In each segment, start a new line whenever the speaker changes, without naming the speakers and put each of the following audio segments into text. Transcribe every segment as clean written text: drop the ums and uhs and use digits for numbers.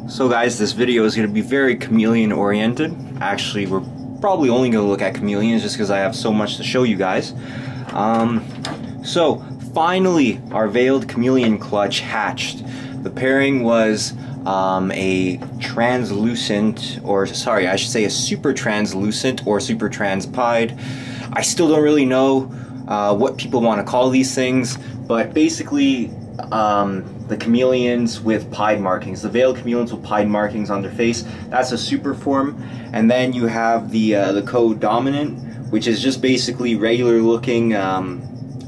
So guys, this video is going to be very chameleon oriented. Actually, we're probably only going to look at chameleons just because I have so much to show you guys. So finally our veiled chameleon clutch hatched. The pairing was a translucent, or sorry, I should say a super translucent or super transpied. I still don't really know what people want to call these things, but basically the chameleons with pied markings, the veiled chameleons with pied markings on their face, that's a super form. And then you have the co-dominant, which is just basically regular looking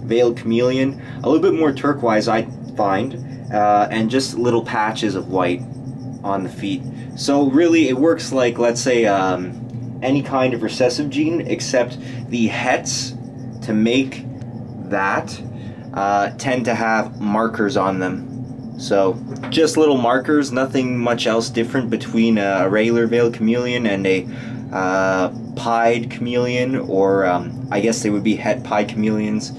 veiled chameleon, a little bit more turquoise I find, and just little patches of white on the feet. So really it works like, let's say, any kind of recessive gene, except the hets to make that tend to have markers on them. So just little markers, nothing much else different between a regular veiled chameleon and a pied chameleon, or I guess they would be het pied chameleons.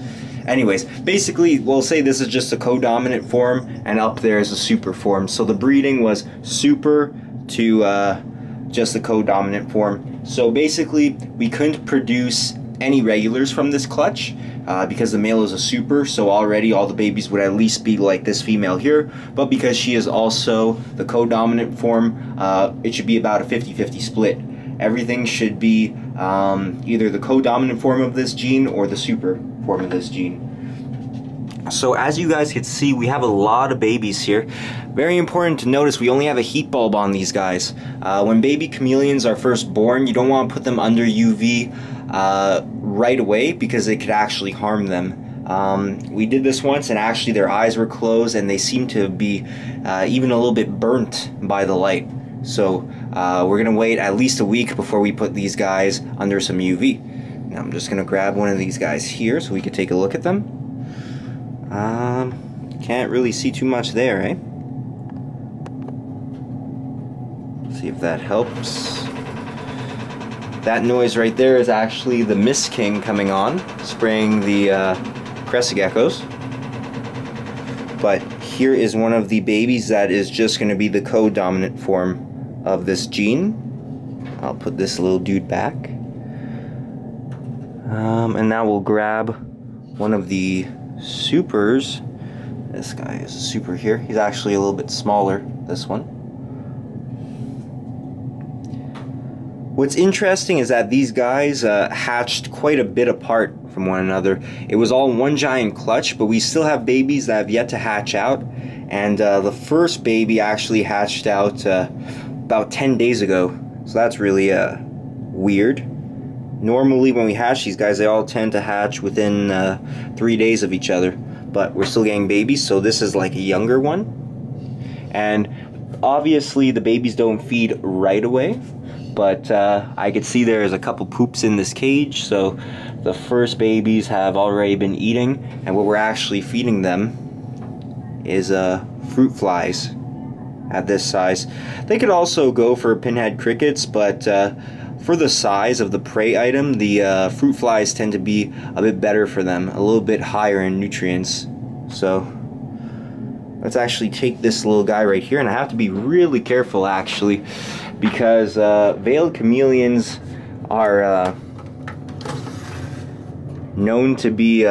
Anyways, basically we'll say this is just a co-dominant form, and up there is a super form. So the breeding was super to just the co-dominant form. So basically we couldn't produce any regulars from this clutch because the male is a super, so already all the babies would at least be like this female here. But because she is also the co-dominant form, it should be about a 50-50 split. Everything should be either the co-dominant form of this gene or the super form of this gene. So as you guys can see, we have a lot of babies here. Very important to notice, we only have a heat bulb on these guys. When baby chameleons are first born, you don't want to put them under UV right away because it could actually harm them. We did this once and actually their eyes were closed and they seem to be even a little bit burnt by the light. So we're gonna wait at least a week before we put these guys under some UV. Now I'm just gonna grab one of these guys here so we can take a look at them. Can't really see too much there, eh? See if that helps. That noise right there is actually the Mist King coming on, spraying the crested geckos. But here is one of the babies that is just going to be the co-dominant form of this gene. I'll put this little dude back. And now we'll grab one of the supers. This guy is a super here. He's actually a little bit smaller, this one. What's interesting is that these guys hatched quite a bit apart from one another. It was all one giant clutch, but we still have babies that have yet to hatch out. And the first baby actually hatched out about 10 days ago. So that's really weird. Normally when we hatch these guys, they all tend to hatch within 3 days of each other. But we're still getting babies, so this is like a younger one. And obviously the babies don't feed right away. But I could see there's a couple poops in this cage, so the first babies have already been eating, and what we're actually feeding them is fruit flies at this size. They could also go for pinhead crickets, but for the size of the prey item, the fruit flies tend to be a bit better for them, a little bit higher in nutrients. So let's actually take this little guy right here, and I have to be really careful actually, because veiled chameleons are known to be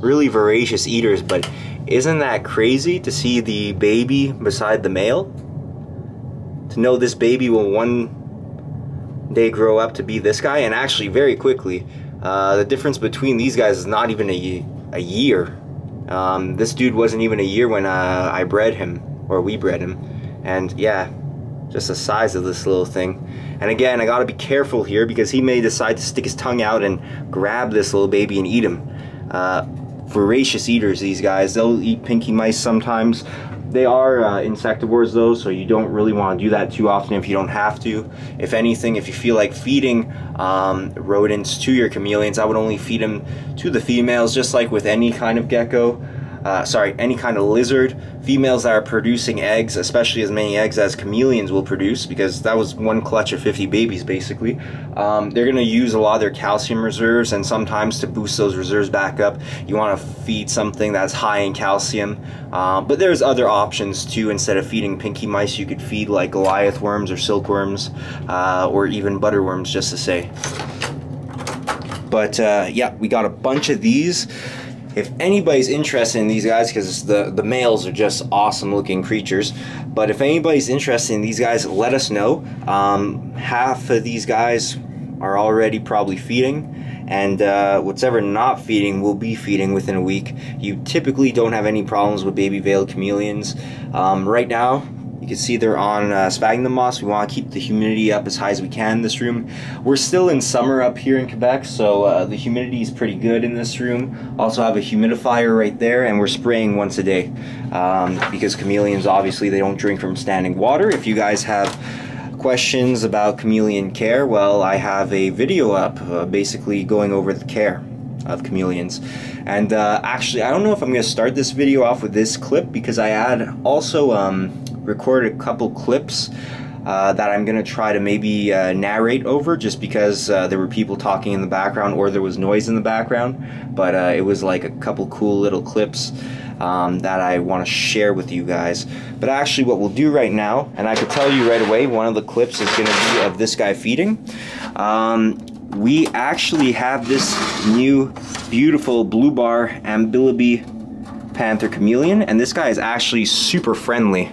really voracious eaters. But isn't that crazy to see the baby beside the male? To know this baby will one day grow up to be this guy, and actually very quickly. The difference between these guys is not even a year. This dude wasn't even a year when I bred him, or we bred him. And yeah, just the size of this little thing. And again, I gotta be careful here because he may decide to stick his tongue out and grab this little baby and eat him. Voracious eaters, these guys. They'll eat pinky mice sometimes. They are insectivores though, so you don't really want to do that too often if you don't have to. If anything, if you feel like feeding rodents to your chameleons, I would only feed them to the females, just like with any kind of gecko. any kind of lizard, females that are producing eggs, especially as many eggs as chameleons will produce, because that was one clutch of 50 babies basically. They're going to use a lot of their calcium reserves, and sometimes to boost those reserves back up, you want to feed something that's high in calcium. But there's other options too. Instead of feeding pinky mice, you could feed like Goliath worms or silkworms, or even butterworms, just to say. But yeah, we got a bunch of these. If anybody's interested in these guys, because the males are just awesome looking creatures, but if anybody's interested in these guys, let us know. Half of these guys are already probably feeding, and what's ever not feeding will be feeding within a week. You typically don't have any problems with baby veiled chameleons. Right now, you can see they're on sphagnum moss. We want to keep the humidity up as high as we can in this room. We're still in summer up here in Quebec, so the humidity is pretty good in this room. Also have a humidifier right there, and we're spraying once a day because chameleons, obviously, they don't drink from standing water. If you guys have questions about chameleon care, well, I have a video up basically going over the care of chameleons. And actually, I don't know if I'm going to start this video off with this clip, because I had also recorded a couple clips that I'm going to try to maybe narrate over, just because there were people talking in the background or there was noise in the background. But it was like a couple cool little clips that I want to share with you guys. But actually what we'll do right now, and I could tell you right away, one of the clips is going to be of this guy feeding. We actually have this new beautiful blue bar ambilibi panther chameleon, and this guy is actually super friendly.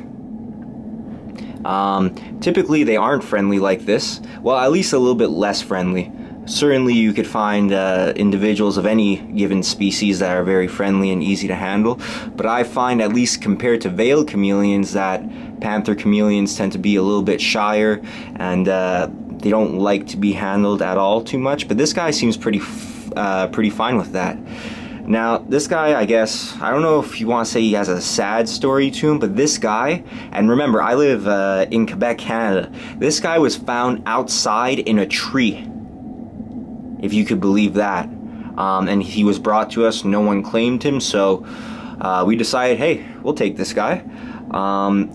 Typically they aren't friendly like this. Well, at least a little bit less friendly. Certainly you could find individuals of any given species that are very friendly and easy to handle, but I find, at least compared to veiled chameleons, that panther chameleons tend to be a little bit shyer, and they don't like to be handled at all too much. But this guy seems pretty fine with that. Now, this guy, I guess, I don't know if you want to say he has a sad story to him, but this guy, and remember, I live in Quebec, Canada, this guy was found outside in a tree, if you could believe that. And he was brought to us, no one claimed him, so we decided, hey, we'll take this guy.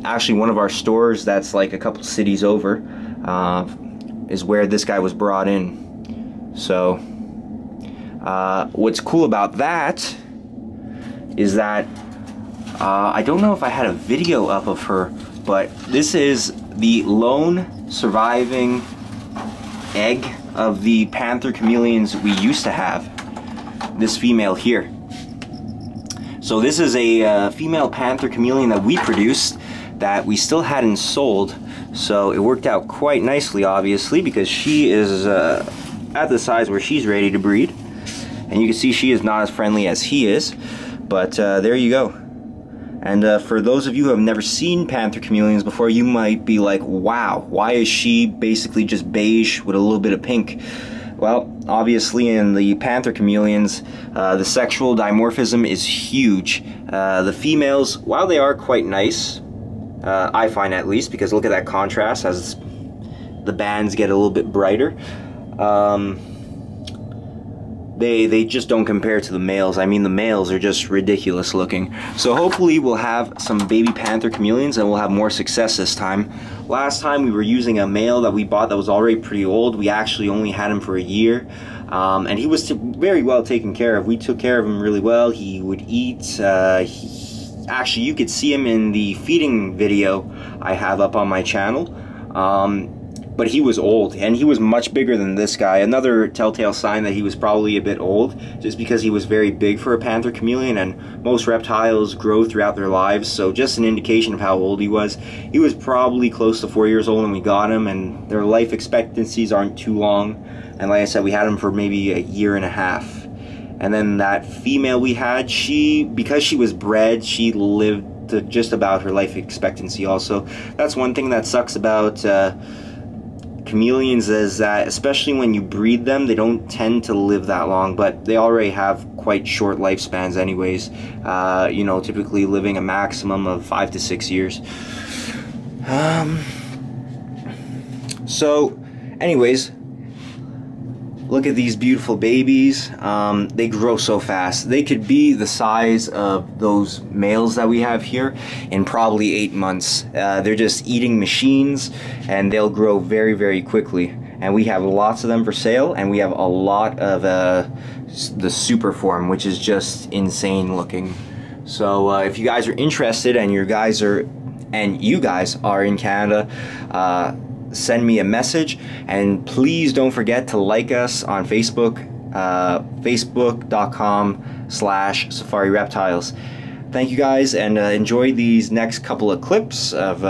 Actually, one of our stores that's like a couple cities over is where this guy was brought in. So what's cool about that is that I don't know if I had a video up of her, but this is the lone surviving egg of the panther chameleons we used to have. This female here. So this is a female panther chameleon that we produced that we still hadn't sold. So it worked out quite nicely, obviously, because she is at the size where she's ready to breed. And you can see she is not as friendly as he is, but there you go. And for those of you who have never seen panther chameleons before, you might be like, wow, why is she basically just beige with a little bit of pink? Well, obviously in the panther chameleons, the sexual dimorphism is huge. The females, while they are quite nice, I find at least, because look at that contrast as the bands get a little bit brighter, they just don't compare to the males. I mean, the males are just ridiculous looking. So hopefully we'll have some baby panther chameleons and we'll have more success this time. Last time we were using a male that we bought that was already pretty old. We actually only had him for a year. And he was very well taken care of. We took care of him really well. He would eat. Actually, you could see him in the feeding video I have up on my channel. But he was old, and he was much bigger than this guy. Another telltale sign that he was probably a bit old, just because he was very big for a panther chameleon, and most reptiles grow throughout their lives, so just an indication of how old he was. He was probably close to 4 years old when we got him, and their life expectancies aren't too long. And like I said, we had him for maybe a year and a half. And then that female we had, because she was bred, she lived to just about her life expectancy also. That's one thing that sucks about chameleons, is that especially when you breed them, they don't tend to live that long, but they already have quite short lifespans anyways, you know, typically living a maximum of 5 to 6 years. So anyways, Look at these beautiful babies. They grow so fast. They could be the size of those males that we have here in probably 8 months. They're just eating machines, and they'll grow very, very quickly. And we have lots of them for sale, and we have a lot of the super form, which is just insane looking. So if you guys are interested, and you guys are in Canada, send me a message, and please don't forget to like us on Facebook, facebook.com/Safari Reptiles. Thank you guys, and enjoy these next couple of clips of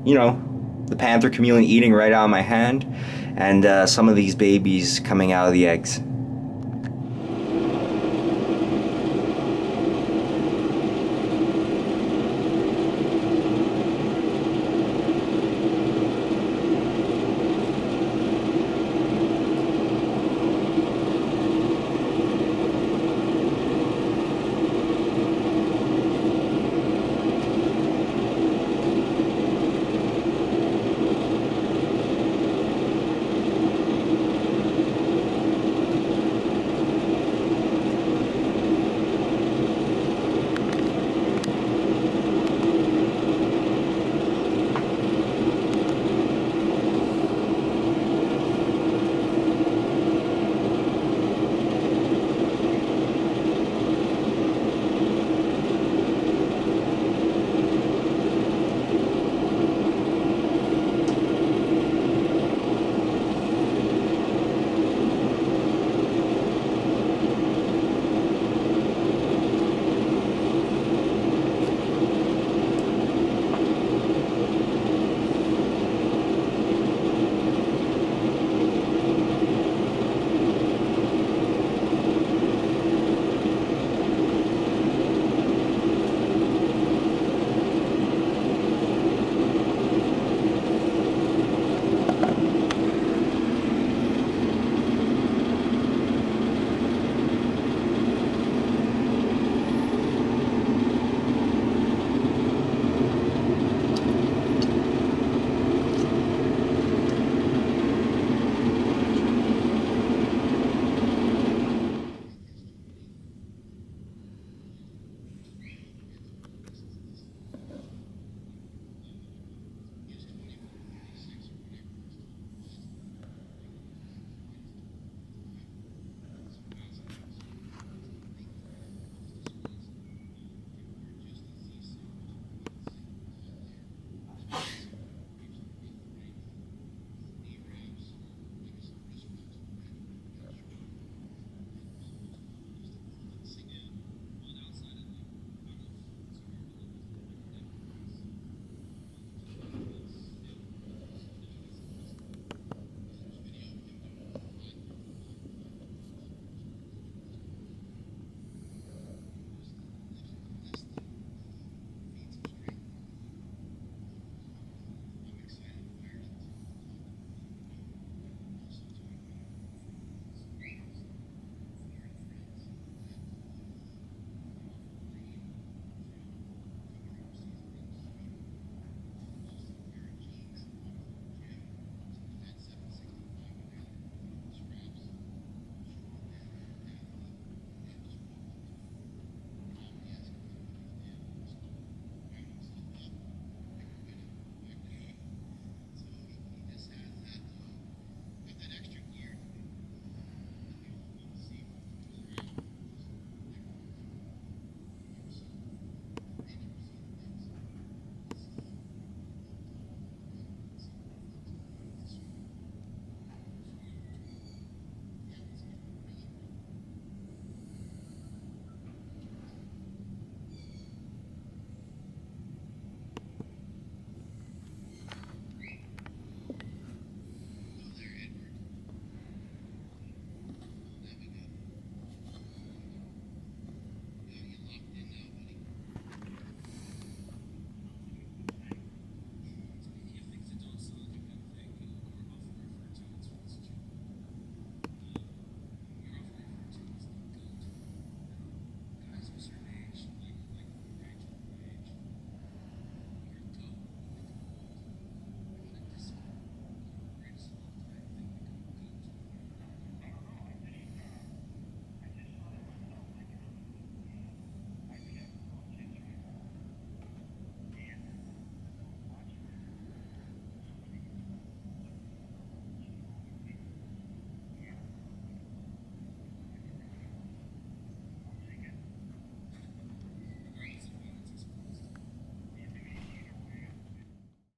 you know, the panther chameleon eating right out of my hand, and some of these babies coming out of the eggs.